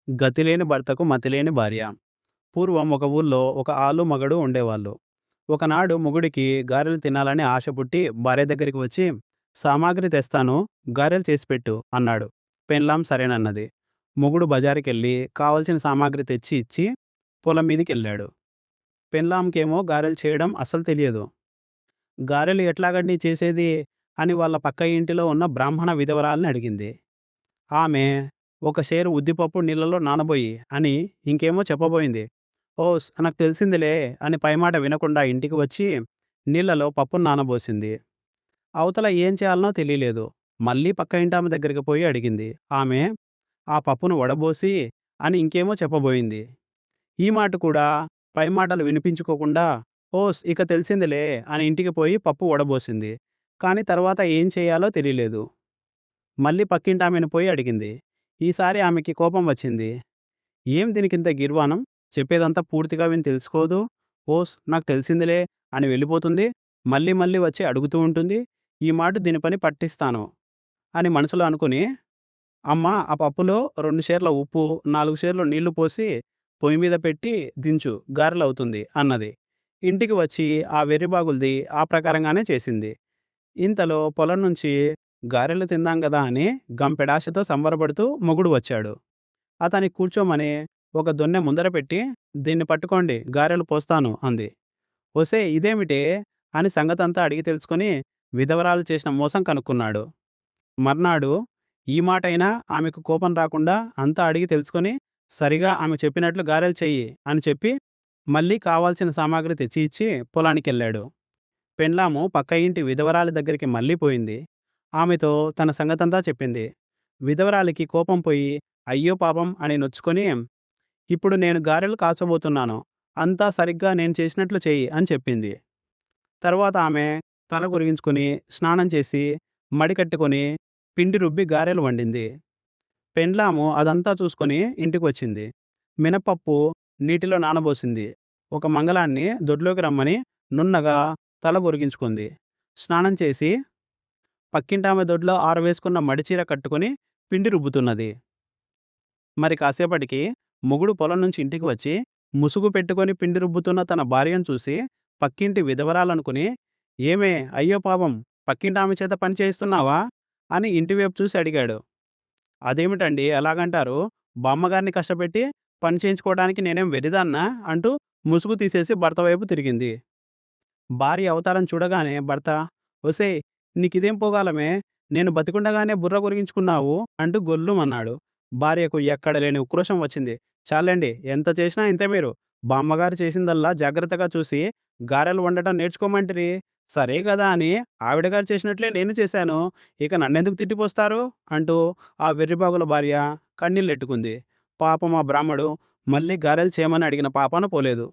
గతిలేని భర్తకు మతిలేని భార్య. పూర్వం ఒక ఊర్లో ఒక ఆలు మగడు ఉండేవాళ్ళు. ఒకనాడు మొగుడికి గారెలు తినాలని ఆశ పుట్టి భార్య దగ్గరికి వచ్చి, సామాగ్రి తెస్తాను, గారెలు చేసిపెట్టు అన్నాడు. పెండ్లాం సరేనన్నది. మొగుడు బజారుకెళ్ళి కావలసిన సామాగ్రి తెచ్చి ఇచ్చి పొలం మీదికెళ్ళాడు. పెండ్లాంకేమో గారెలు చేయడం అస్సలు తెలియదు. గారెలు ఎట్లాగండి చేసేది అని వాళ్ళ పక్క ఇంటిలో ఉన్న బ్రాహ్మణ విధవరాల్ని అడిగింది. ఆమె ఒక షేరు ఉద్దిపప్పు నీళ్ళలో నానబోయి అని ఇంకేమో చెప్పబోయింది. ఓస్ నాకు తెలిసిందిలే అని పైమాట వినకుండా ఇంటికి వచ్చి నీళ్ళలో పప్పును నానబోసింది. అవతల ఏం చేయాలనో తెలియలేదు. మళ్ళీ పక్క ఇంటామె దగ్గరికి పోయి అడిగింది. ఆమె ఆ పప్పును వడబోసి అని ఇంకేమో చెప్పబోయింది. ఈ మాట కూడా పై మాటలు వినిపించుకోకుండా ఓస్ ఇక తెలిసిందిలే అని ఇంటికి పోయి పప్పు వడబోసింది. కానీ తర్వాత ఏం చేయాలో తెలియలేదు. మళ్ళీ పక్కింటామెను పోయి అడిగింది. ఈసారి ఆమెకి కోపం వచ్చింది. ఏం దీనికింత గిర్వాణం? చెప్పేదంతా పూర్తిగా విని తెలుసుకోదు. ఓస్ నాకు తెలిసిందిలే అని వెళ్ళిపోతుంది. మళ్ళీ మళ్ళీ వచ్చి అడుగుతూ ఉంటుంది. ఈ మాట దీని పని పట్టిస్తాను అని మనసులో అనుకుని, అమ్మ ఆ పప్పులో 2 షేర్ల ఉప్పు, 4 షేర్లు నీళ్లు పోసి పొయ్యి మీద పెట్టి దించు గారెలవుతుంది అన్నది. ఇంటికి వచ్చి ఆ వెర్రిబాగులది ఆ ప్రకారంగానే చేసింది. ఇంతలో పొలం నుంచి గారెలు తిందాం గదా అని గంపెడాశతో సంబరపడుతూ మొగుడు వచ్చాడు. అతన్ని కూర్చోమని ఒక దొన్నె ముందర పెట్టి, దీన్ని పట్టుకోండి గారెలు పోస్తాను అంది. ఒసేయ్ ఇదేమిటే అని సంగతంతా అడిగి తెలుసుకొని విధవరాలు చేసిన మోసం కనుక్కున్నాడు. మర్నాడు ఈ మాటైనా ఆమెకు కోపం రాకుండా అంతా అడిగి తెలుసుకొని, సరిగా ఆమె చెప్పినట్లు గారెలు చెయ్యి అని చెప్పి మళ్ళీ కావాల్సిన సామాగ్రి తెచ్చి ఇచ్చి పొలానికెళ్ళాడు. పెండ్లాము పక్క ఇంటి విధవరాలి దగ్గరికి మళ్ళీ పోయింది. ఆమెతో తన సంగతంతా చెప్పింది. విధవరాలికి కోపం పోయి అయ్యో పాపం అని నొచ్చుకొని, ఇప్పుడు నేను గారెలు కాచబోతున్నాను. అంతా సరిగ్గా నేను చేసినట్లు చెయ్యి అని చెప్పింది. తర్వాత ఆమె తల గురిగించుకుని స్నానం చేసి మడి కట్టుకొని పిండి రుబ్బి గారెలు వండింది. పెండ్లాము అదంతా చూసుకొని ఇంటికి వచ్చింది. మినపప్పు నీటిలో నానబోసింది. ఒక మంగళాన్ని దొడ్లోకి రమ్మని నున్నగా తల బొరిగించుకుంది. స్నానం చేసి పక్కింటామె దొడ్లో ఆరవేసుకున్న మడిచీర కట్టుకొని పిండి రుబ్బుతున్నది. మరి కాసేపటికి మొగుడు పొలం నుంచి ఇంటికి వచ్చి ముసుగు పెట్టుకొని పిండి రుబ్బుతున్న తన భార్యను చూసి పక్కింటి విధవరాలనుకుని, ఏమే అయ్యో పాపం పక్కింటామె చేత పని చేయిస్తున్నావా అని ఇంటివైపు చూసి అడిగాడు. అదేమిటండి ఎలాగంటారు? బామ్మగారిని కష్టపెట్టి పని చేయించుకోవడానికి నేనేం వెర్రిదాన్నా అంటూ ముసుగు తీసేసి భర్త వైపు తిరిగింది. భార్య అవతారం చూడగానే భర్త, ఒసేయ్ నీకిదేం పోగాలమే, నేను బతికుండగానే బుర్ర కొరిగించుకున్నావు అంటూ గొల్లుమన్నాడు. భార్యకు ఎక్కడ లేని ఉక్రోషం వచ్చింది. చాలండి ఎంత చేసినా ఇంతే మీరు. బామ్మగారు చేసిందల్లా జాగ్రత్తగా చూసి గారెలు వండటం నేర్చుకోమంటిరి. సరే కదా అని ఆవిడగారు చేసినట్లే నేను చేశాను. ఇక నన్నెందుకు తిట్టిపోస్తారు అంటూ ఆ వెర్రిబాగుల భార్య కన్నీళ్ళెట్టుకుంది. పాపం ఆ బ్రాహ్మడు మళ్ళీ గారెలు చేయమని అడిగిన పాపాన పోలేదు.